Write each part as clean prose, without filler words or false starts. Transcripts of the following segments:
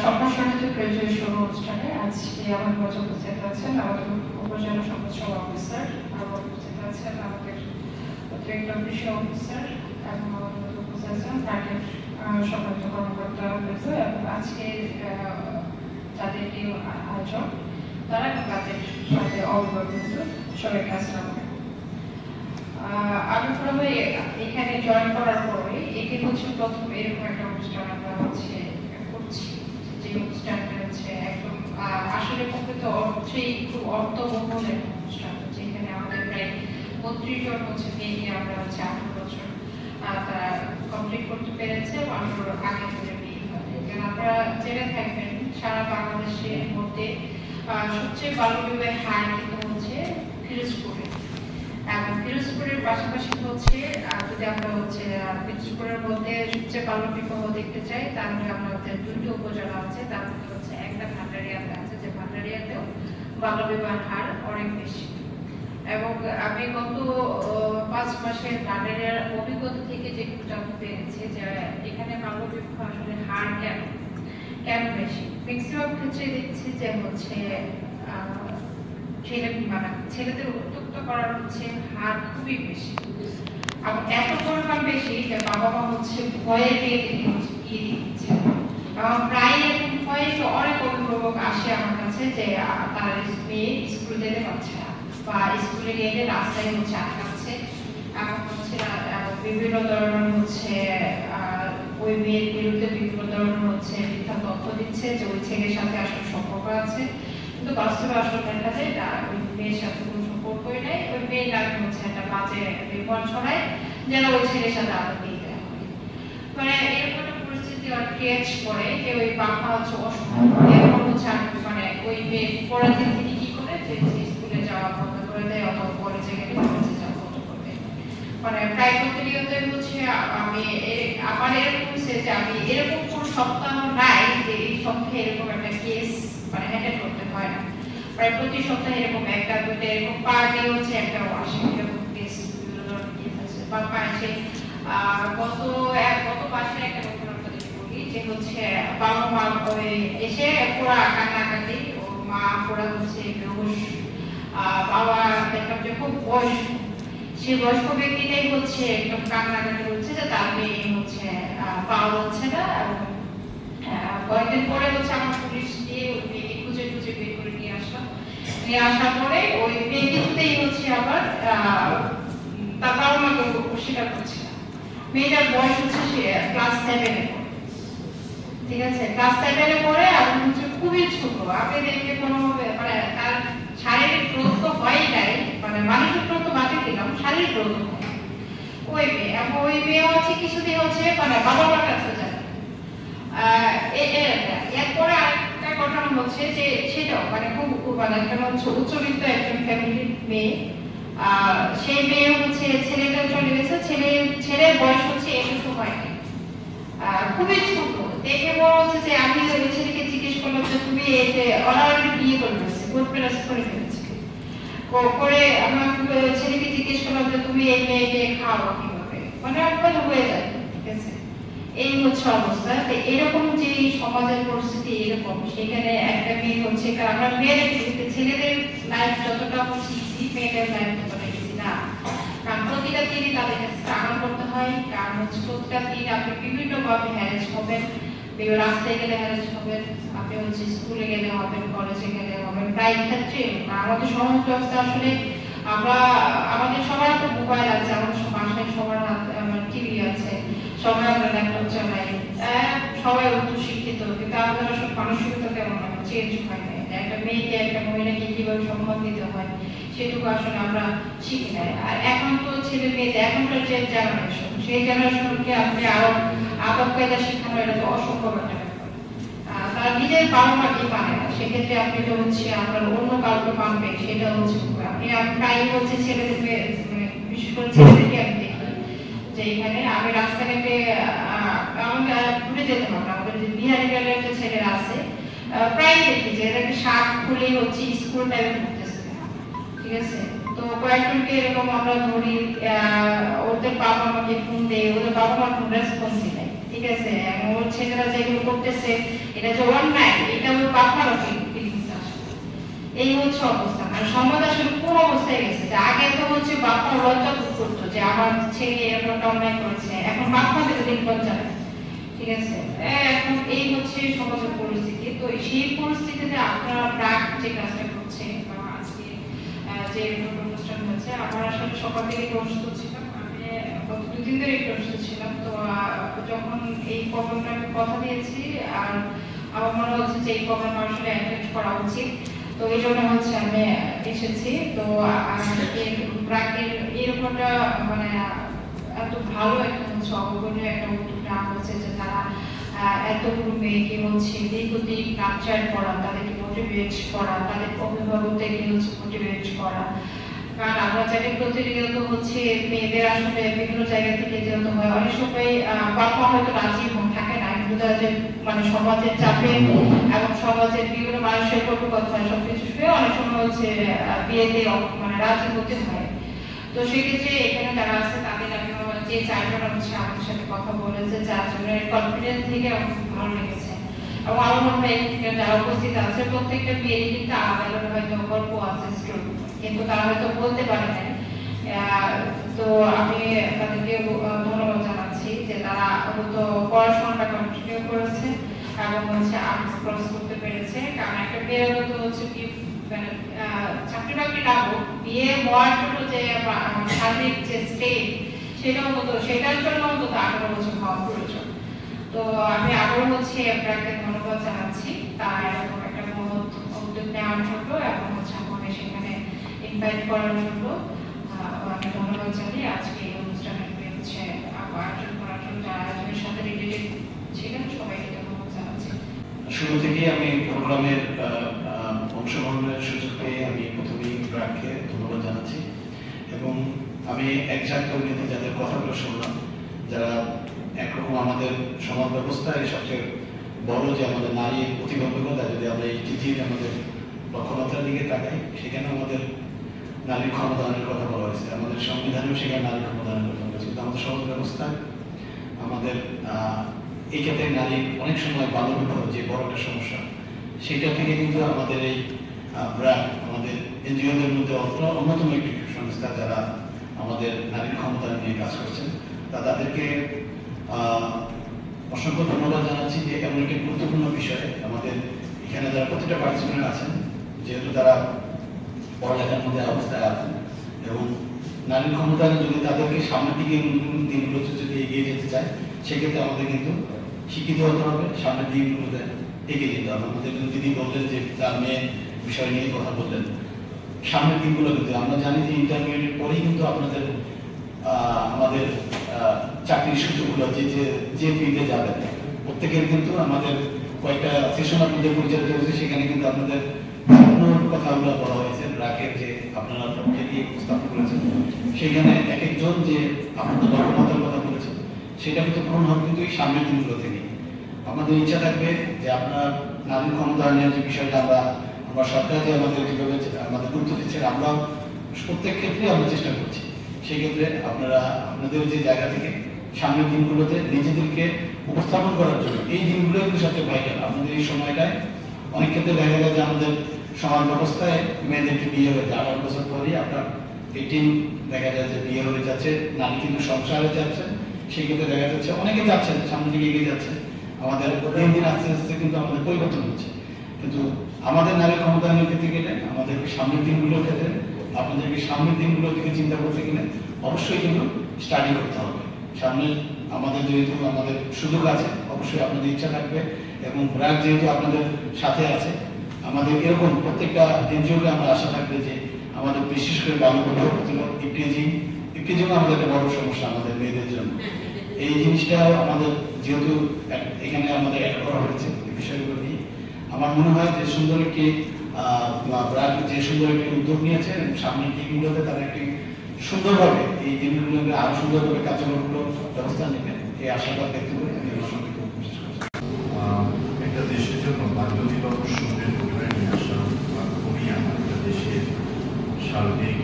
সম্প্রসারিত গ্রাজুয়েশন অনুষ্ঠানে আজকে আমাদের মাঝে উপস্থিত আছেন আমাদের উপজেলা সমাজ সেবা অফিসার, আবার উপস্থিত আছেন আমাদের অতিরিক্ত কৃষি অফিসার এবং আমাদের উপস্থিত আছেন তাদের সম্মানিত কর্মকর্তা এবং আজকে যাদের এই আয়োজন তারা তাদের সাথে অবগত সবাইকে আসসালাম। আমি প্রথমে এখানে জয়েন করার পরে এটি হচ্ছে প্রথম এরকম একটা অনুষ্ঠান আমরা হচ্ছে করছি, যে অনুষ্ঠানটা হচ্ছে একদম আসলে প্রকৃত অর্থেই খুব অর্থবহুল একটা অনুষ্ঠান, যেখানে আমাদের প্রায় 32 জন হচ্ছে মেয়ে আমরা হচ্ছে 18 বছর তারা কমপ্লিট করতে পেরেছে এবং আমরা আগে থেকে বিয়ে হবে। কারণ আপনারা জেনে থাকবেন সারা বাংলাদেশের মধ্যে সবচেয়ে বাল্যবিবাহের হার কিন্তু হচ্ছে পিরোজপুরে, এবং পিরোজপুরের পাশাপাশি হচ্ছে যদি আমরা হচ্ছে পিরোজপুরের মধ্যে সবচেয়ে বাল্যবিবাহ দেখতে চাই তাহলে আমাদের দুটো উপজেলা আছে, তার মধ্যে হচ্ছে একটা ভান্ডারিয়াতে আছে, যে ভান্ডারিয়াতেও বাল্যবিবাহের হার অনেক বেশি। এবং আমি গত 5 মাসের ভান্ডারিয়ার অভিজ্ঞতা থেকে যেটুকু জানতে পেরেছি যে এখানে বাল্যবিবাহ আসলে হার কেন বেশি। ম্যাক্সিমাম ক্ষেত্রে দেখছি যে হচ্ছে ছেলেদের উদ্যুক্ত করার হচ্ছে হার খুবই বেশি, এবং এত পরিমাণ বেশি যে বাবা মা হচ্ছে ভয়ে দিয়ে দিচ্ছে। এবং প্রায় এরকম হয় যে অনেক অভিভাবক আসে আমার কাছে যে তার মেয়ে স্কুলে যেতে পারছে না, বা স্কুলে গেলে রাস্তায় হচ্ছে আটকাচ্ছে, এবং হচ্ছে বিভিন্ন ধরনের হচ্ছে ওই মেয়ের বিরুদ্ধে বিভিন্ন ধরনের হচ্ছে মিথ্যা তথ্য দিচ্ছে যে ওই ছেলের সাথে আসলে সম্পর্ক আছে, কিন্তু বাস্তবে আসলে দেখা যায় না ওই মেয়ের সাথে কোনো সম্পর্কই নেই। ওই মেয়ের নামে হচ্ছে একটা বাজে বিপদ ছড়ায় যেন ওই ছেলের সাথে আরো দিয়ে দেওয়া হয়। মানে এরকম একটা পরিস্থিতি ক্রিয়েট করে যে ওই বাবা হচ্ছে অসম্ভব, এরকম হচ্ছে মানে ওই মেয়ে পরের দিন থেকে কি করে যে স্কুলে যাওয়া বন্ধ করে দেয় অথবা কলেজে গেলে কলেজে যাওয়া বন্ধ করে দেয়। মানে প্রায় প্রতিনিয়ত হচ্ছে আমি আমার এরকম হচ্ছে যে আমি এরকম কোনো সপ্তাহ নাই যে এই সপ্তাহে এরকম একটা কেস মানে হ্যান্ডেল করতে হয় না। প্রায় প্রতি সপ্তাহে এরকম একটা দুটো এরকম পার ডে হচ্ছে একটা আসে এরকম কেস, বিভিন্ন ধরনের কেস আছে। বা পাশে গত মাসে একটা ঘটনা আপনাদের বলি যে হচ্ছে বাবা মা এসে পুরা কান্নাকাটি, ওর মা পুরা হচ্ছে বেহুশ, বাবা দেখলাম যে খুব বয়স্ক, সেই বয়স্ক ব্যক্তিটাই হচ্ছে একদম কান্নাকাটি হচ্ছে যে তার মেয়ে হচ্ছে পাওয়া যাচ্ছে না। এবং কয়েকদিন পরে হচ্ছে আমার পুলিশ দিয়ে ওই মেয়েকে খুঁজে খুঁজে বের করে নিয়ে আসলাম। নিয়ে আসার পরে ওই মেয়ে কিছুতেই হচ্ছে আবার তার বাবা মাকে অস্বীকার করছে না। মেয়েটার বয়স হচ্ছে সে ক্লাস 7-এ পড়ে, ঠিক আছে, ক্লাস 7-এ পড়ে, এবং হচ্ছে খুবই ছোট। আপনি দেখতে কোনোভাবে মানে তার শারীরিক গ্রোথ তো হয়ই নাই, মানে মানসিক গ্রোথ তো বাকি দিলাম, শারীরিক গ্রোথ হয় ওই মেয়ে। এবং ওই মেয়ে হচ্ছে কিছুদিন হচ্ছে মানে বাবা মার কাছে যায়। এরপরে আরেকটা ঘটনা হচ্ছে যে সেটাও মানে খুব মানে একটা হচ্ছে উচ্চবিত্ত একজন ফ্যামিলির মেয়ে, সেই মেয়ে হচ্ছে ছেলেটা চলে গেছে, ছেলের বয়স হচ্ছে 21 হয়, খুবই ছোট দেখে বড় হচ্ছে যে আমি ওই ছেলেকে জিজ্ঞেস করলাম যে তুমি এই যে অলরেডি বিয়ে করে ফেলেছে, কোর্ট প্যারেস করে ফেলেছে করে, আমার ছেলেকে জিজ্ঞেস করলাম যে তুমি এই মেয়েকে খাও কিভাবে, মানে একবার হয়ে যায়, ঠিক আছে। এই হচ্ছে অবস্থা। এরকম যে সমাজের পরিস্থিতি এরকম, সেখানে একটা মেয়ে হচ্ছে আমরা মেয়েদের ছেলেদের লাইফ যতটা হচ্ছে ইজি, মেয়েদের লাইফ ততটা ইজি না। কারণ প্রতিটা দিনই তাদেরকে স্ট্রাগল করতে হয়, কারণ হচ্ছে প্রতিটা দিন আপনি বিভিন্ন ভাবে হ্যারেস হবেন, রাস্তায় গেলে হ্যারেস হবেন, আপনি হচ্ছে স্কুলে গেলে হবেন, কলেজে গেলে হবেন, প্রায় ক্ষেত্রে আমাদের সমাজ ব্যবস্থা আসলে আমরা আমাদের সবার একটা মোবাইল আছে, আমাদের বাসায় সবার হাতে টিভি আছে, সবাই আমরা ল্যাপটপ চালাই, সবাই উচ্চ শিক্ষিত, কিন্তু আমাদের আসলে মানসিকতা তেমন চেঞ্জ হয় না। একটা মেয়েকে একটা মহিলাকে কিভাবে সম্মান দিতে হয় সেটুকু আসলে আমরা শিখি নাই। আর এখন তো ছেলে মেয়েদের এখনকার যে জেনারেশন, সেই জেনারেশনকে আপনি আরো আদব কায়দা শেখানো এটা তো অসম্ভব একটা ব্যাপার। তারা নিজের বাবা মাকে মানে না, সেক্ষেত্রে আপনি তো হচ্ছে আপনার অন্য কাউকে মানবে, সেটা হচ্ছে আপনি প্রায় হচ্ছে ছেলেদের বিশেষ করে ছেলেদেরকে আমি দেখি যে এখানে আমি রাস্তাঘাটে ঘুরে যেতে হবে, আমাদের যে বিহারি গেলের যে ছেলেরা আছে প্রায় দেখি যে এদেরকে শার্ট খুলে হচ্ছে স্কুল টাইমে ঘুরতেছে, ঠিক আছে। তো কয়েকজনকে এরকম আমরা ধরি, ওদের বাবা মাকে ফোন দেয়, ওদের বাবা মা ফোন রেসপন্সই নেই, ঠিক আছে, এবং ওর ছেলেরা যেগুলো করতেছে এটা যে অন্যায়, এটা ওর বাপারও ফিলিংস আসে। এই হচ্ছে অবস্থা। আর সমাজ আসলে কোন অবস্থায় গেছে যে আগে তো হচ্ছে বাপা লজ্জা বোধ করতো যে আমার ছেলে এরকম অন্যায় করেছে, এখন বাপমাদের দিন লজ্জা নেই, ঠিক আছে। এখন এই হচ্ছে সমাজের পরিস্থিতি। তো সেই পরিস্থিতিতে আপনারা প্রাক যে কাজটা করছে বা আজকে যে অনুষ্ঠান হচ্ছে, আমার আসলে সকাল থেকে একটু অসুস্থ ছিলাম, আমি গত 2 দিন ধরে একটু অসুস্থ ছিলাম। তো যখন এই প্রোগ্রামটা আমি কথা দিয়েছি, আর আমার মনে হচ্ছে যে এই প্রোগ্রাম আসলে অ্যাটেন্ড করা উচিত, তো এই জন্য হচ্ছে আমি এসেছি। তো প্রাকের এরকমটা মানে এত ভালো একটা হচ্ছে অবগণীয় একটা উদ্যোগ নেওয়া হচ্ছে যে তারা এতগুলো মেয়েকে হচ্ছে দীর্ঘদিন কালচার করা, তাদেরকে মোটিভেট করা, তাদের অভিভাবকদেরকে হচ্ছে মোটিভেট করা। কারণ আমরা জানি প্রতিনিয়ত হচ্ছে মেয়েদের আসলে বিভিন্ন জায়গা থেকে যেহেতু হয়, অনেক সময় বাবা হয়তো রাজি থাকে না, কিন্তু মানে সমাজের চাপে এবং সমাজের বিভিন্ন মানুষের কটু কথা সবকিছু শুনে অনেক সময় হচ্ছে বিয়েতে মানে রাজি হতে হয়। তো সেক্ষেত্রে এখানে যারা আছে তাদের আমি যে 4 জন হচ্ছে আমাদের সাথে কথা বলেছে, 4 জনের কনফিডেন্স থেকে আমার খুব ভালো লেগেছে। এবং আমার মনে হয় যারা উপস্থিত আছে প্রত্যেকটা বিয়েরই কিন্তু আলাদা আলাদা হয়তো গল্প আছে, কিন্তু তারা হয়তো বলতে পারে না। তো আমি তাদেরকে ধন্যবাদ জানাচ্ছি যে তারা হয়তো পড়াশোনাটা কন্টিনিউ করেছে এবং হচ্ছে আর্টস ক্রস করতে পেরেছে। কারণ একটা বিয়ের তো হচ্ছে কি মানে চাকরি বাকরি না হোক, বিয়ে হওয়ার জন্য যে শারীরিক যে স্টেট সেটার জন্য অন্তত 18 বছর হওয়া প্রয়োজন। তো আমি আবারও হচ্ছে আপনাকে ধন্যবাদ জানাচ্ছি তার এরকম একটা মহৎ উদ্যোগ নেওয়ার জন্য এবং হচ্ছে আমাকে সেখানে ইনভাইট করার জন্য আমি ধন্যবাদ জানাই। আজকে এই অনুষ্ঠানে হচ্ছে আয়োজন করার জন্য যারা আয়োজনের সাথে রিলেটেড ছিলেন সবাইকে ধন্যবাদ জানাচ্ছি। শুরু থেকেই আমি প্রোগ্রামের অংশগ্রহণের সুযোগ পেয়ে আমি প্রথমেই প্রাককে ধন্যবাদ জানাচ্ছি, এবং আমি একজাক্ট দুর্নীতি যাদের কথাগুলো শুনলাম, যারা একরকম আমাদের সমাজ ব্যবস্থায় সবচেয়ে বড় যে আমাদের নারী প্রতিবন্ধকতা, যদি আমরা এই চিঠির আমাদের লক্ষ্যমাত্রার দিকে তাকাই, সেখানে আমাদের নারীর ক্ষমতায়নের কথা বলা হয়েছে, আমাদের সংবিধানেও সেখানে নারী ক্ষমতায়নের কথা বলা হয়েছে। কিন্তু আমাদের সমাজ ব্যবস্থায় আমাদের এই ক্ষেত্রে নারী অনেক সময় বাল্য বিবাহ যে বড় একটা সমস্যা, সেটা থেকে কিন্তু আমাদের এই আমাদের এনজিওদের মধ্যে অন্যতম একটি সংস্থা যারা আমাদের নারীর ক্ষমতায়ন নিয়ে কাজ করছেন, তাদেরকে অসংখ্য ধন্যবাদ জানাচ্ছি যে এমন একটি গুরুত্বপূর্ণ বিষয়ে আমাদের এখানে যারা প্রতিটা পার্টিসিপেন্ট আছেন, যেহেতু তারা পড়ালেখার মধ্যে অবস্থায় আছেন, এবং নারীর ক্ষমতায়ন যদি তাদেরকে সামনের দিকে দিনগুলোতে যদি এগিয়ে যেতে চায়, সেক্ষেত্রে আমাদের কিন্তু শিক্ষিত হতে হবে, সামনের দিনগুলোতে এগিয়ে যেতে হবে। আমাদের দিদি বললেন যে তার মেয়ে বিষয় নিয়ে কথা বললেন, সামনের দিনগুলো কিন্তু আমরা জানি যে ইন্টারমিডিয়েট পরেই কিন্তু আপনাদের আমাদের চাকরির সুযোগগুলো যে ফিল্ডে যাবেন প্রত্যেকের কিন্তু আমাদের কয়েকটা সেশন আপনাদের পরিচালিত হয়েছে, সেখানে কিন্তু আপনাদের কথাগুলো বলা হয়েছে, রাকের যে আপনারা প্রত্যেকে উপস্থাপন করেছেন, সেখানে এক একজন যে আপনাদের লক্ষ্যমাত্রার কথা বলেছেন, সেটা কিন্তু পূরণ হবে কিন্তু এই সামনের দিনগুলো থেকে। আমাদের ইচ্ছা থাকবে যে আপনার নারীর ক্ষমতায়নের যে বিষয়টা আমরা সরকার যে আমাদের যেভাবে আমাদের গুরুত্ব দিচ্ছে, আমরাও প্রত্যেক ক্ষেত্রে আমরা চেষ্টা করছি। সেক্ষেত্রে আপনারা আপনাদের যে জায়গা থেকে সামনের দিনগুলোতে নিজেদেরকে উপস্থাপন করার জন্য এই দিনগুলো কিন্তু সবচেয়ে ভাইটাল। আমাদের এই সময়টায় অনেক ক্ষেত্রে দেখা যায় যে আমাদের সমাজ ব্যবস্থায় মেয়েদেরকে বিয়ে হয়ে যায় 18 বছর পরেই আপনার 18 দেখা যায় যে বিয়ে হয়ে যাচ্ছে, নারী কিন্তু সংসারে যাচ্ছে, সেক্ষেত্রে দেখা যাচ্ছে অনেকে যাচ্ছেন সামনের দিকে এগিয়ে যাচ্ছে, আমাদের দিন দিন আস্তে আস্তে কিন্তু আমাদের পরিবর্তন হচ্ছে। কিন্তু আমাদের নারী ক্ষমতায়নের ক্ষেত্রে গেলে আমাদেরকে সামনের দিনগুলোর ক্ষেত্রে আপনাদেরকে সামনের দিনগুলোর দিকে চিন্তা করতে গেলে অবশ্যই কিন্তু স্টাডি করতে হবে। সামনে আমাদের যেহেতু আমাদের সুযোগ আছে, অবশ্যই আপনাদের ইচ্ছা থাকবে, এবং ব্র্যাক যেহেতু আপনাদের সাথে আছে, আমাদের এরকম প্রত্যেকটা এনজিওকে আমরা আশা থাকবে যে আমাদের বিশেষ করে বাল্যবিবাহ প্রতিরোধ ইফটিজিং আমাদের একটা বড় সমস্যা আমাদের মেয়েদের জন্য। এই জিনিসটা আমাদের যেহেতু এখানে আমাদের অ্যাড করা হয়েছে এই বিষয়গুলো নিয়ে, আমার মনে হয় যে সুন্দর একটি ব্র্যাক যে সুন্দর একটি উদ্যোগ নিয়েছে, সামনের দিনগুলোতে তারা একটি সুন্দরভাবে এই দিনগুলোকে আরো সুন্দরভাবে কার্যক্রমগুলো ব্যবস্থা নেবেন, এই আশাবাদ ব্যক্ত করে আমি আমার সঙ্গে একটা দেশের জন্য বাল্যবিবাহ শূন্যের পরিমাণ নিয়ে আসা কমিয়ে আনা একটা দেশের সার্বিক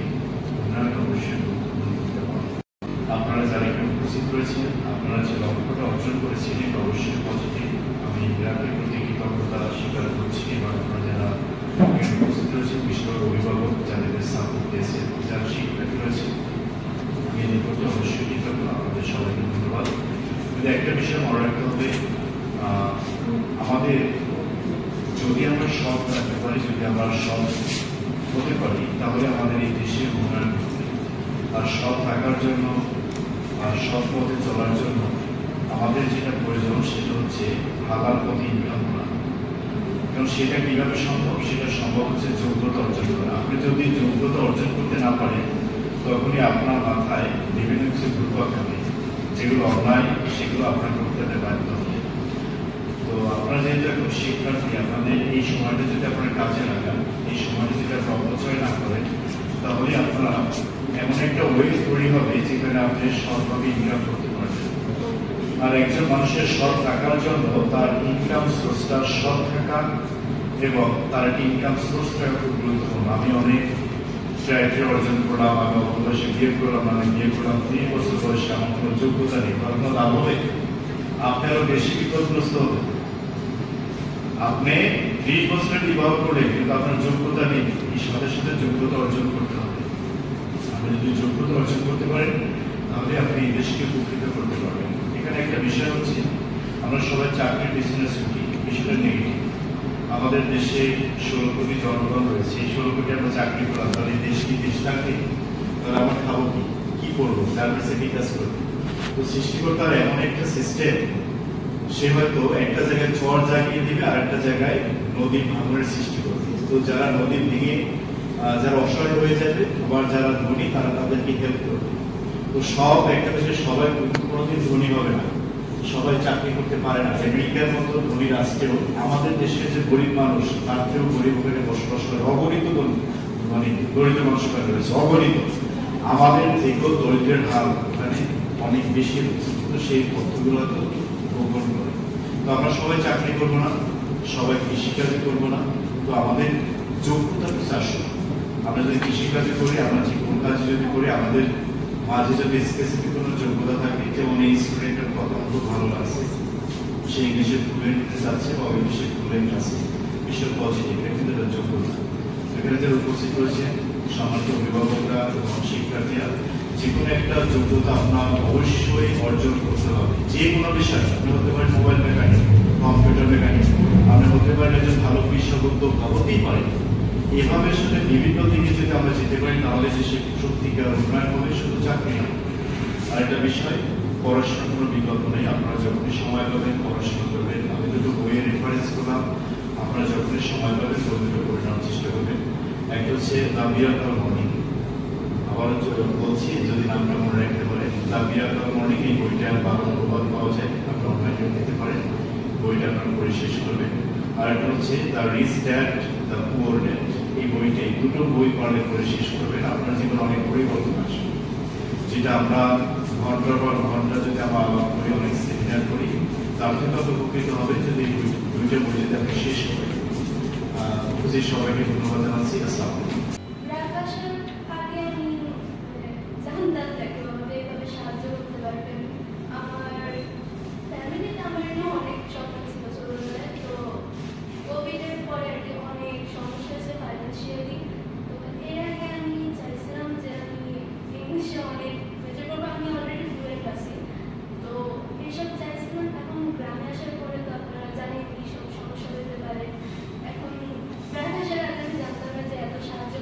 উন্নয়ন অবশ্যই করতে পারে। আপনারা যারা এখানে উপস্থিত করেছিলেন, আপনারা যে লক্ষ্যটা অর্জন করে করেছেন এটা অবশ্যই পজিটিভ। আমি গ্রামের প্রতি কৃতজ্ঞতা স্বীকার করছি এবং আপনারা যারা উপস্থিত রয়েছেন বিশেষ অভিভাবক যাদের সাপোর্ট দিয়েছে, যারা শিক্ষার্থী রয়েছে, আমি এদের প্রতি অবশ্যই কৃতজ্ঞ। আপনাদের সবাইকে ধন্যবাদ। কিন্তু একটা বিষয় মনে রাখতে হবে, আমাদের যদি আমরা সৎ রাখতে পারি, যদি আমরা সৎ হতে পারি, তাহলে আমাদের এই দেশের উন্নয়ন হবে। আর সৎ থাকার জন্য আর সৎ পথে চলার জন্য আমাদের যেটা প্রয়োজন সেটা হচ্ছে হালাল পথে ইনকাম করা। কারণ সেটা কিভাবে সম্ভব? সেটা সম্ভব হচ্ছে যোগ্যতা অর্জন করা। আপনি যদি যোগ্যতা অর্জন করতে না পারেন, তখনই আপনার মাথায় বিভিন্ন কিছু ঘুরপাক খাবে, যেগুলো অন্যায় সেগুলো আপনার করতে বাধ্য হবে। তো আপনারা যেহেতু এখন শিক্ষার্থী, আপনাদের এই সময়টা যদি আপনারা কাজে লাগান, এই সময়টা যদি আপনারা অপচয় না করেন, তাহলে আপনারা এমন একটা ওয়ে তৈরি হবে যেখানে আপনি সৎভাবে ইনকাম করতে পারবেন। আর একজন মানুষের সৎ থাকার জন্য তার ইনকাম সোর্সটা সৎ থাকা এবং তার একটা ইনকাম সোর্স থাকা খুব গুরুত্বপূর্ণ। আমি অনেক ক্রাইটেরিয়া অর্জন করলাম, আমি অল্প বয়সে বিয়ে করলাম, আমি বিয়ে করলাম 3 বছর বয়সে, আমার কোনো যোগ্যতা নেই, তার কোনো লাভ হবে? আপনি আরো বেশি বিপদগ্রস্ত হবে। আপনি 20 বছরের বিবাহ করলে কিন্তু আপনার যোগ্যতা নেই, এই সাথে সাথে যোগ্যতা অর্জন করতে হবে। আপনি যদি যোগ্যতা অর্জন করতে পারেন, তাহলে আপনি এই দেশকে উপকৃত করতে পারবেন। এখানে একটা বিষয় হচ্ছে, আমরা সবাই চাকরির বিজনেস করি, বিষয়টা নেগেটিভ। আমাদের দেশে 16 কোটি জনগণ রয়েছে, এই 16 কোটি আমরা চাকরি করলাম, তাহলে এই দেশ কি দেশ থাকে? তাহলে আমরা খাবো কি করবো? সার্ভিসে কি কাজ করবো? তো সৃষ্টিকর্তার এমন একটা সিস্টেম, সে হয়তো একটা জায়গায় চর জাগিয়ে দিবে আর একটা জায়গায় নদী ভাঙনের সৃষ্টি করবে। তো যারা নদী ভেঙে যারা অসহায় হয়ে যাবে, আবার যারা ধনী তারা তাদেরকে হেল্প করবে। তো সব একটা দেশের সবাই কোনোদিন ধনী হবে না, সবাই চাকরি করতে পারে না। আমেরিকার মতো ধনী রাষ্ট্রেও আমাদের দেশের যে গরিব মানুষ, তার থেকেও গরিব ওখানে বসবাস করে অগণিত মানে দরিদ্র মানুষ রয়েছে, অগণিত। আমাদের থেকেও দরিদ্রের হার ওখানে অনেক বেশি রয়েছে। তো সেই তথ্যগুলো হয়তো গোপন করে। তো আমরা সবাই চাকরি করবো না, সবাই কৃষিকাজে করবো না। তো আমাদের যোগ্যতা চারশো। আমরা যদি কৃষিকাজে করি, আমরা যে কোনো কাজে যদি করি, আমাদের মাঝে যদি স্পেসিফিক কোনো যোগ্যতা থাকে, যেমন এই স্টুডেন্টের কথা খুব ভালো লাগছে, সে ইংলিশে ফ্লুয়েন্ট হতে চাচ্ছে বা ইংলিশে ফ্লুয়েন্ট আছে, বিষয় পজিটিভ, কিন্তু এটা যোগ্যতা। এখানে যারা উপস্থিত রয়েছে সমাজের অভিভাবকরা এবং শিক্ষার্থীরা, যে কোনো একটা যোগ্যতা আপনার অবশ্যই অর্জন করতে হবে। যে কোনো বিষয়, আপনি হতে পারেন মোবাইল মেকানিক, কম্পিউটার মেকানিক, আপনি হতে পারেন একজন ভালো কৃষক উদ্যোক্তা, হতেই পারে। এভাবে আসলে বিভিন্ন দিকে যদি আমরা যেতে পারি, তাহলে যে সে সত্যিকার উন্নয়ন হবে, শুধু চাকরি না। আর একটা বিষয়, পড়াশোনার কোনো বিকল্প নেই। আপনারা যখনই সময় পাবেন পড়াশোনা করবেন। আমি দুটো বইয়ের রেফারেন্স করলাম, আপনারা যখনই সময় পাবেন বই দুটো পড়ে নেওয়ার চেষ্টা করবেন। একটা হচ্ছে দ্য মিরাকল মর্নিং, আবার বলছি যদি নামটা মনে রাখতে পারেন, দ্য মিরাকল মর্নিং। এই বইটা বাংলা অনুবাদ পাওয়া যায়, আপনি অনলাইনে নিতে পারেন, বইটা আপনারা পড়ে শেষ করবেন। আর একটা হচ্ছে the rich dad, the poor dad. এই বইটা, এই দুটো বই পড়লে পড়ে শেষ করবেন, আপনার জীবনে অনেক পরিবর্তন আসবে। যেটা আমরা ঘন্টার পর ঘন্টা যদি আমরা আলাপ করি, অনেক সেমিনার করি, তার থেকে তত উপকৃত হবে যদি এই দুইটা বই যদি আপনি শেষ করেন। খুশি সবাইকে ধন্যবাদ জানাচ্ছি। আসসালামু আলাইকুম। এখন প্রায় ভাষার আমি জানতাম না যে এত সাহায্য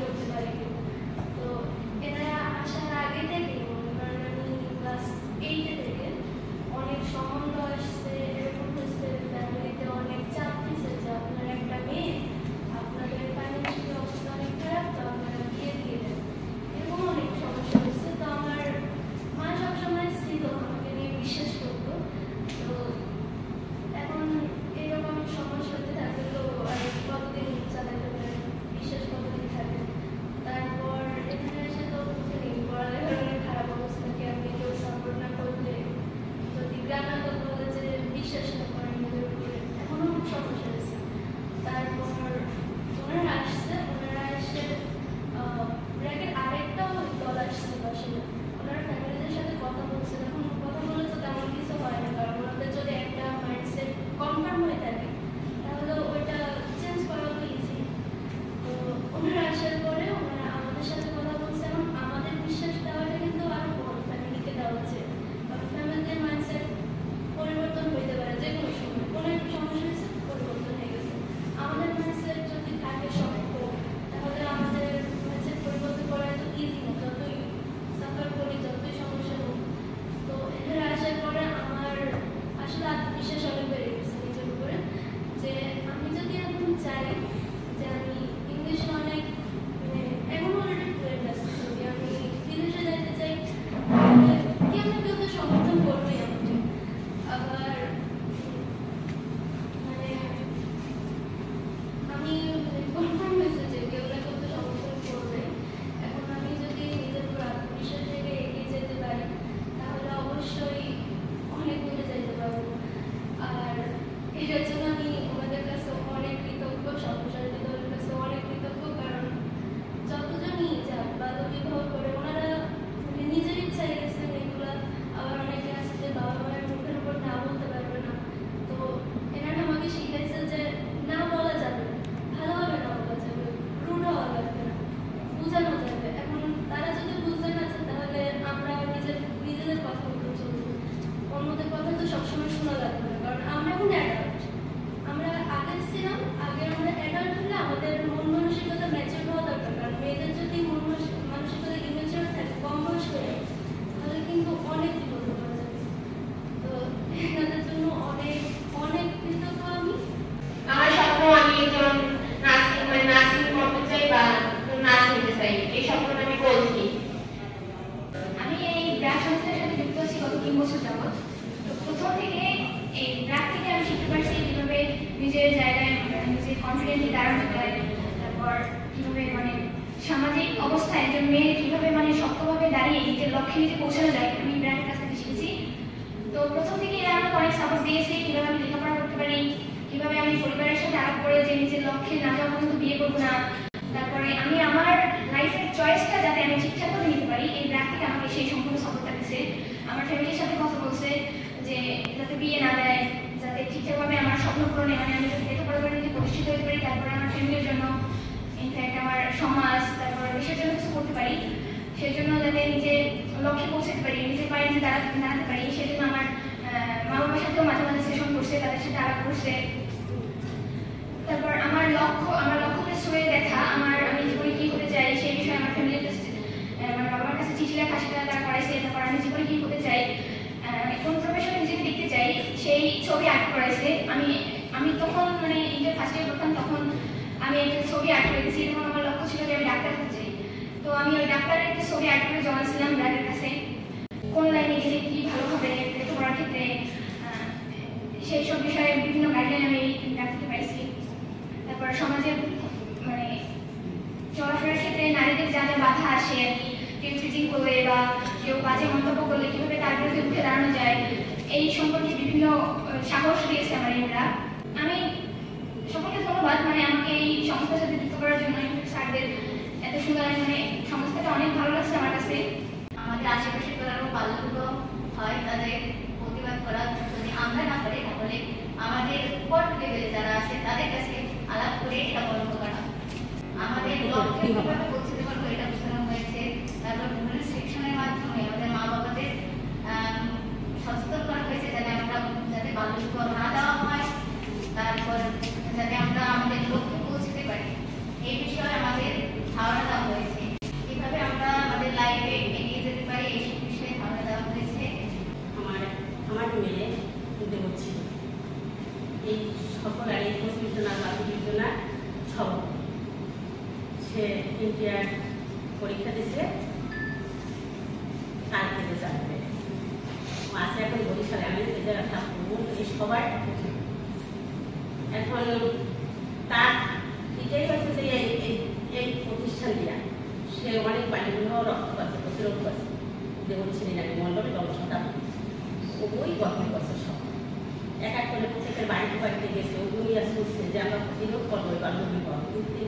নিজের জায়গায় নিজে কনফিডেন্টলি দাঁড়াতে যায়, তারপর কীভাবে মানে সামাজিক অবস্থায় একজন মেয়ে কীভাবে মানে শক্তভাবে দাঁড়িয়ে নিজের লক্ষ্যে নিজে পৌঁছানো যায় আমি ব্র্যান্ডের কাছ থেকে শিখেছি। তো প্রথম থেকে এরা আমাকে অনেক সাপোর্ট দিয়েছে, কীভাবে আমি লেখাপড়া করতে পারি, কীভাবে আমি পরিবারের সাথে আলাপ করে যে নিজের লক্ষ্যে না যাওয়া পর্যন্ত বিয়ে করবো না, তারপরে আমি আমার লাইফের চয়েসটা যাতে আমি ঠিকঠাক করে নিতে পারি, এই ব্র্যান্ড থেকে আমাকে সেই সম্পূর্ণ সাপোর্টটা দিচ্ছে। আমার ফ্যামিলির সাথে কথা বলছে যে যাতে বিয়ে না দেয়, যাতে ঠিকঠাকভাবে আমার স্বপ্ন পূরণে মানে আমি যাতে লেখাপড়া করে নিজে প্রতিষ্ঠিত হতে পারি, তারপরে আমার ফ্যামিলির জন্য ইনফ্যাক্ট আমার সমাজ তারপর দেশের জন্য কিছু করতে পারি, সেই জন্য যাতে নিজে লক্ষ্যে পৌঁছাতে পারি, নিজের পায়ে নিজে দাঁড়াতে পারি, সেই জন্য আমার মা বাবার সাথেও মাঝে মাঝে সেশন করছে, তাদের সাথে আলাপ করছে। তারপর আমার লক্ষ্যকে ছুঁয়ে দেখা, আমি জীবনে কি হতে চাই সেই বিষয়ে আমার ফ্যামিলির কাছে আমার বাবার কাছে চিঠি লেখা সেটা তারা করাইছে। তারপর আমি জীবনে কি হতে চাই, কোন প্রফেশনে নিজেকে দেখতে চাই সেই ছবি আর্ট করাইছে। আমি তখন মানে ইন্টার ফার্স্ট ইয়ার করতাম, তখন আমি একটা ছবি আর্ট করেছি, তখন আমার লক্ষ্য ছিল যে আমি ডাক্তার হতে চাই। তো আমি ওই ডাক্তারের একটা ছবি আর্ট করে জমাছিলাম ব্র্যান্ডের কাছে, কোন লাইনে গেলে কি ভালো হবে লেখাপড়ার ক্ষেত্রে, সেই সব বিষয়ে বিভিন্ন গাইডলাইন আমি ডাক থেকে পাইছি। তারপর সমাজের মানে চলাফেরার ক্ষেত্রে নারীদের যা যা বাধা আসে আর কি, কেউ চিটিং করলে বা কেউ বাজে মন্তব্য করলে কীভাবে তার বিরুদ্ধে উঠে দাঁড়ানো যায়, এই সম্পর্কে বিভিন্ন সাহস দিয়েছে আমার এরা। আমি সকলকে ধন্যবাদ মানে আমাকে এই সংস্থার সাথে যুক্ত করার জন্য, স্যারদের এত সুন্দর মানে সংস্থাটা অনেক ভালো লাগছে আমার কাছে। আমাদের আশেপাশে আরো বাল্যবিবাহ হয়, তাদের প্রতিবাদ করা যদি আমরা না পারি তাহলে আমাদের উপর লেভেলে যারা আছে তাদের কাছে আলাপ করে এটা বন্ধ করা, আমাদের লক্ষ্যে কিভাবে পৌঁছতে পারবো এটা বোঝানো হয়েছে। তারপর বিভিন্ন সেকশনের মাধ্যমে আমাদের মা বাবাদের সচেতন করা হয়েছে যাতে বাল্যবিবাহ না দেওয়া হয়, তারপর যাতে আমরা আমাদের লক্ষ্যে পৌঁছতে পারি এই বিষয়ে আমাদের ধারণা দেওয়া হয়েছে, কিভাবে আমরা আমাদের লাইফে এগিয়ে যেতে পারি এইসব বিষয়ে ধারণা দেওয়া হয়েছে। আমার মেয়ে কিন্তু হচ্ছে এই সকল আর এই প্রশ্নজনা বা বিবেচনা সব সে ইন্টার পরীক্ষা দিচ্ছে, কাল থেকে যাবে আছে এখন বরিশালে। আমি এটা এই সবার এখন তার এটাই হচ্ছে যে এই প্রতিষ্ঠান দিয়া সে অনেক বাড়িগুলো রক্ত পাচ্ছে, প্রতিরোধ করছে, দেবশ্রী নারী মণ্ডলে জনসংখ্যা ওই গঠন করছে সব এক এক করে প্রত্যেকের বাড়িতে বাড়িতে গেছে, ওগুলি শুনছে যে আমরা প্রতিরোধ করবো বাল্যবিবাহ,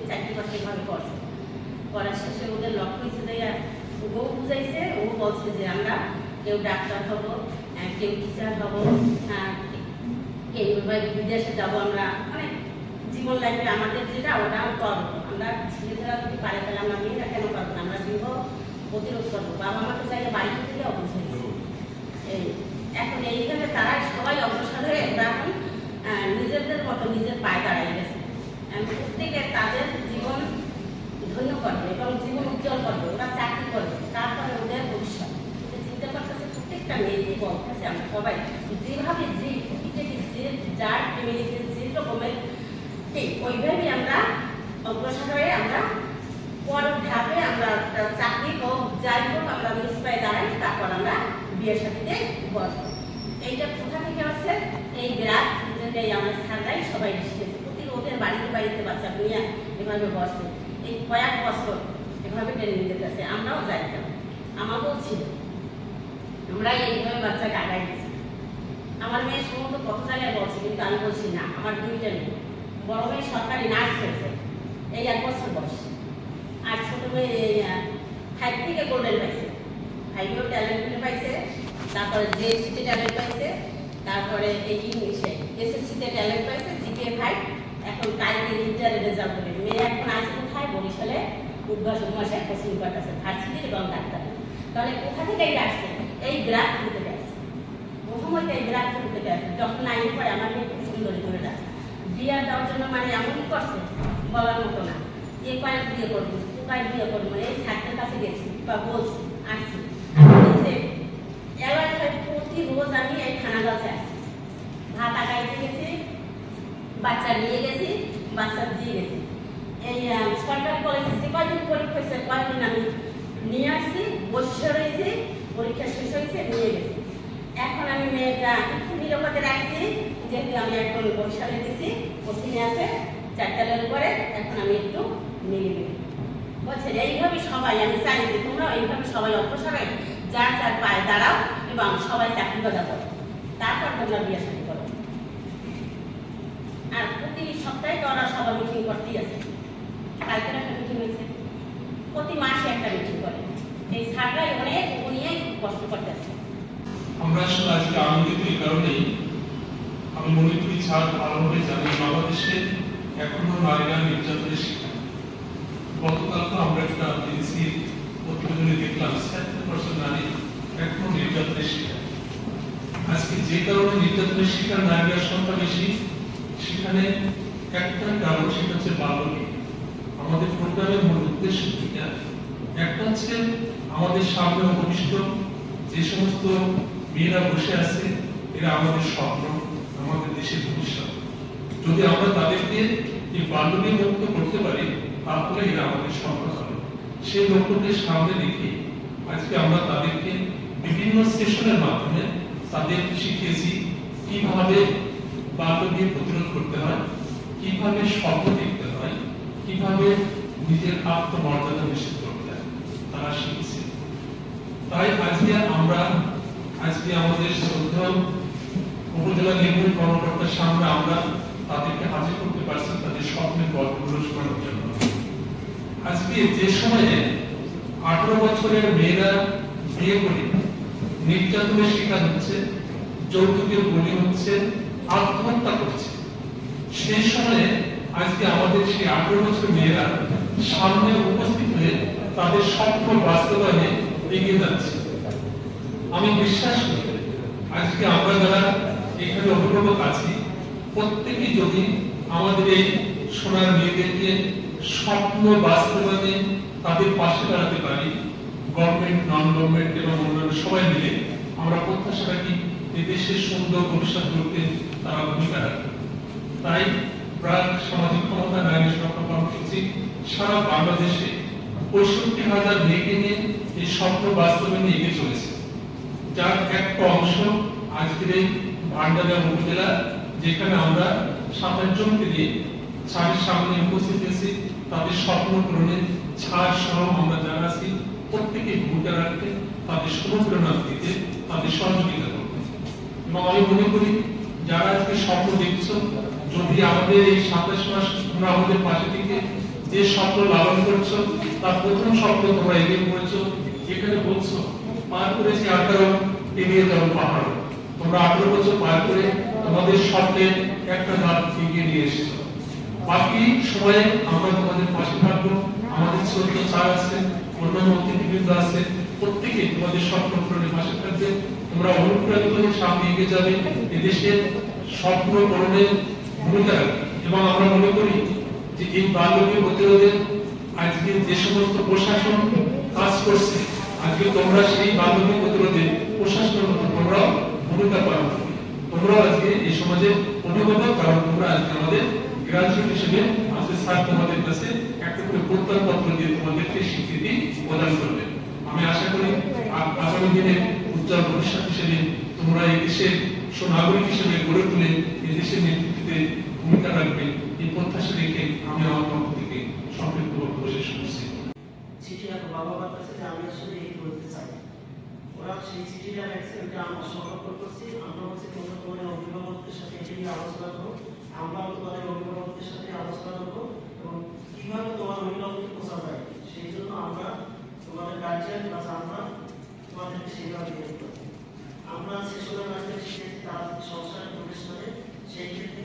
3-4টি এভাবে করছে। করার শেষে ওদের লক্ষ্য হয়েছে যে ও বুঝাইছে, ও বলছে যে আমরা কেউ ডাক্তার হব, কেউ টিচার হব, কেউ বিদেশে যাবো, আমরা মানে জীবন লাইফে আমাদের যেটা ওটা করবো, আমরা ছেলেরা যদি পারে তাহলে আমরা মেয়েরা কেন পারবো না, আমরা বিবাহ প্রতিরোধ করবো। বাবা মাকে চাইলে বাড়িতে থেকে অবশ্যই এই এখন এইখানে তারা সবাই অগ্রসর হয়ে এখন নিজেদের মতো নিজের পায়ে দাঁড়াই গেছে। প্রত্যেকে তাদের জীবন ধন্য করবে এবং জীবন উজ্জ্বল করবে, ওরা চাকরি করবে, তারপরে ওদের ভবিষ্যৎ চিন্তা করতেছে। প্রত্যেকটা মেয়ে যে বলতেছে আমরা সবাই যেভাবে যে প্রতিটি যে যার ফ্যামিলিতে যে রকমের ঠিক ওইভাবেই আমরা অগ্রসর হয়ে আমরা পরের ধাপে আমরা চাকরি হোক যাই হোক আমরা নিজ পায়ে দাঁড়াই, তারপর আমরা বিয়ের সাথে বসবো। এইটা কোথা থেকে আসছে? এই গ্রাফ যেটাই আমরা স্থানটাই সবাই শিখেছি, প্রতি ওদের বাড়িতে বাড়িতে বাচ্চা নিয়ে এভাবে বসে এই কয়েক বছর এভাবে ট্রেনিং দিতেছে। আমরাও যাইতাম, আমাকেও ছিল, আমরা এইভাবে বাচ্চাকে আগাই দিচ্ছি। আমার মেয়ে সমস্ত কত জায়গায় বলছে, কিন্তু আমি বলছি না, আমার দুইটা মেয়ে, বড় মেয়ে সরকারি নার্স হয়েছে এই 1 বছর বয়স, আর ছোট মেয়ে 5 থেকে গোল্ডেন পাইছে, 5এও ট্যালেন্ট পাইছে, তারপরে জেএসসিতে ট্যালেন্ট পাইছে, তারপরে এই ইংলিশে এসএসসিতে ট্যালেন্ট পাইছে, জিপিএ 5, এখন কালকে ইন্টারের রেজাল্ট হবে। মেয়ে এখন আছে কোথায়? বরিশালে উদ্ভাসন মাসে কোচিং করতেছে ভার্সিটির এবং ডাক্তার। তাহলে কোথা থেকে এটা আসছে? এই গ্রাফ থেকে আসছে, প্রথমত এই গ্রাফ থেকে আসছে। যখন 9 পরে আমার মেয়ে খুব সুন্দরী করে বিয়ে দেওয়ার জন্য মানে এমনই করছে বলার মতো না, এ কয়েক বিয়ে করবো, ও কয়েক বিয়ে করবো, এই ছাত্রের কাছে গেছি বা বলছি আসছি এলাকায় প্রতি রোজ আমি এই থানাগাছে আসছি, ভাত আগাইতে গেছি, বাচ্চা নিয়ে গেছি, বাচ্চা দিয়ে গেছি। এই সরকারি কলেজে যে কয়দিন পরীক্ষা হয়েছে কয়দিন আমি নিয়ে আসছি, বসে রয়েছি, পরীক্ষা শেষ হয়েছে নিয়ে গেছি। এখন আমি মেয়েটা একটু নিরাপদে রাখছি, যেহেতু আমি এখন বরিশালে দিছি, মেশিনে আছে 4 তলার উপরে, এখন আমি একটু মিলিয়ে বলছেন। এইভাবে সবাই আমি চাই যে তোমরা এইভাবে সবাই অগ্রসর যার যার পায়ে দাঁড়াও এবং সবাই চাকরি কথা করো, তারপর তোমরা বিয়ে শাদী করো। আর প্রতি সপ্তাহে তো ওরা সবাই মিটিং করতেই আছে, কালকে একটা মিটিং হয়েছে, প্রতি মাসে একটা মিটিং করে। এই ছাড়াই অনেক নিয়েই কষ্ট করতে আছে। আমরা আসলে আজকে আনন্দিত এই কারণেই, আমি মনে করি ছাড় ভালোভাবে জানি বাংলাদেশে এখনো নারীরা নির্যাতনের শিকার। গতকালকে আমরা একটা বিবিসি প্রতিবেদনে দেখলাম 70% নারী এখনো নির্যাতনের শিকার। আজকে যে কারণে নির্যাতনের শিকার নারীরা সংখ্যা বেশি, সেখানে একটা কারণ, সেটা হচ্ছে বাল্যবিবাহ। আমাদের প্রোগ্রামের মূল উদ্দেশ্য থেকে একটা হচ্ছে আমাদের সামনে উপবিষ্ট যে সমস্ত মেয়েরা বসে আছে, এরা আমাদের স্বপ্ন, আমাদের দেশের ভবিষ্যৎ। যদি আমরা তাদেরকে এই বাল্যবিবাহ মুক্ত করতে পারি, তাহলে এরা আমাদের স্বপ্ন হবে। সেই লক্ষ্যকে সামনে রেখে আজকে আমরা তাদেরকে বিভিন্ন সেশনের মাধ্যমে তাদের শিখিয়েছি কিভাবে বাল্যবিবাহ প্রতিরোধ করতে হয়, কিভাবে স্বপ্ন দেখতে হয়, কিভাবে নিজের আত্মমর্যাদা নিশ্চিত করতে হয়, তারা শিখেছে। তাই আজকে আমাদের শ্রদ্ধেয় উপজেলা নির্বাহী কর্মকর্তার সামনে আমরা তাদেরকে হাজির করতে পারছি তাদের স্বপ্নের গল্পগুলো শোনানোর জন্য। আজকে যে সময়ে 18 বছরের মেয়েরা বিয়ে করে নির্যাতনের শিকার হচ্ছে, যৌতুকের বলি হচ্ছে, আত্মহত্যা করছে, সেই সময়ে আজকে আমাদের সেই 18 বছরের মেয়েরা সামনে উপস্থিত হয়ে তাদের স্বপ্ন বাস্তবায়নে এগিয়ে যাচ্ছে। আমি বিশ্বাস করি আজকে আমরা যারা এখানে অভিভাবক আছি, প্রত্যেকেই যদি আমাদের এই সোনার মেয়েদেরকে স্বপ্ন বাস্তবায়নে তাদের পাশে দাঁড়াতে পারি, গভর্নমেন্ট, নন গভর্নমেন্ট এবং অন্যান্য সবাই মিলে, আমরা প্রত্যাশা রাখি এই দেশের সুন্দর ভবিষ্যৎ গড়তে তারা ভূমিকা রাখবে। তাই প্রাক সামাজিক ক্ষমতা নারী সুরক্ষা কর্মসূচি সারা বাংলাদেশে 65,000 মেয়েকে নিয়ে এই স্বপ্ন বাস্তবায়নে এগিয়ে চলেছে, যার একটা অংশ আজকের এই ভান্ডারিয়া উপজেলা, যেখানে আমরা 27 জনকে দিয়ে ছাড়ের সামনে উপস্থিত হয়েছি। তাদের স্বপ্ন পূরণে ছাড় সহ আমরা যারা আছি প্রত্যেকে ভূমিকা রাখতে, তাদের অনুপ্রেরণা দিতে, তাদের সহযোগিতা করতে। এবং আমি মনে করি যারা আজকে স্বপ্ন দেখছো, যদি আমাদের এই 27 মাস তোমরা আমাদের পাশে থেকে যে স্বপ্ন লালন করছো, তার প্রথম স্বপ্ন তোমরা এগিয়ে পড়েছো। যেখানে বলছো পার করেছি 18, এগিয়ে যাবো পাহাড়। তোমরা 18 বছর পার করে তোমাদের স্বপ্নের একটা ধাপ এগিয়ে নিয়ে এসেছো। বাকি সময়ে আমরা তোমাদের পাশে থাকবো। আমাদের ছোট স্যার আছে, অন্যান্য অতিথিবৃন্দ আছে, প্রত্যেকে তোমাদের স্বপ্ন পূরণের পাশে থাকবে। তোমরা অনুপ্রাণিত হয়ে সামনে এগিয়ে যাবে, এদেশের স্বপ্ন পূরণে ভূমিকা রাখবে। এবং আমরা মনে করি যে এই বাল্যবিবাহ প্রতিরোধে আজকে যে সমস্ত প্রশাসন কাজ করছে, আজকে তোমরা সেই বাল্যবিবাহ প্রতিরোধে প্রশাসনের মতো তোমরাও ভূমিকা পালন করবে। তোমরাও আজকে এই সমাজে অভিভাবক, কারণ তোমরা আজকে আমাদের গ্রাজুয়েট হিসেবে আজকে স্যার তোমাদের কাছে একটা করে প্রত্যয়পত্র দিয়ে তোমাদেরকে স্বীকৃতি প্রদান করবে। আমি আশা করি আগামী দিনে উজ্জ্বল ভবিষ্যৎ হিসেবে তোমরা এই দেশের সুনাগরিক হিসেবে গড়ে তুলে এই দেশের নেতৃত্বে ভূমিকা রাখবে, এই প্রত্যাশা রেখে আমি আমার পক্ষ থেকে সংক্ষিপ্ত বক্তব্য শেষ করছি। চিঠি আর বাবা মার কাছে যে আমি আসলে এই বলতে চাই, ওরা সেই চিঠিটা লেখছে, ওইটা আমরা সংরক্ষণ করছি। আমরা বলছি তোমরা তোমাদের অভিভাবকদের সাথে এটা নিয়ে আলোচনা করো, আমরাও তোমাদের অভিভাবকদের সাথে আলোচনা করবো এবং কিভাবে তোমার অভিভাবককে পোষা যায়, সেই জন্য আমরা তোমাদের গার্জিয়ান প্লাস আমরা তোমাদেরকে সেইভাবে হেল্প করবো। আমরা সেসবের মাধ্যমে শিখেছি তারা সংসারে প্রবেশ করে সেই ক্ষেত্রে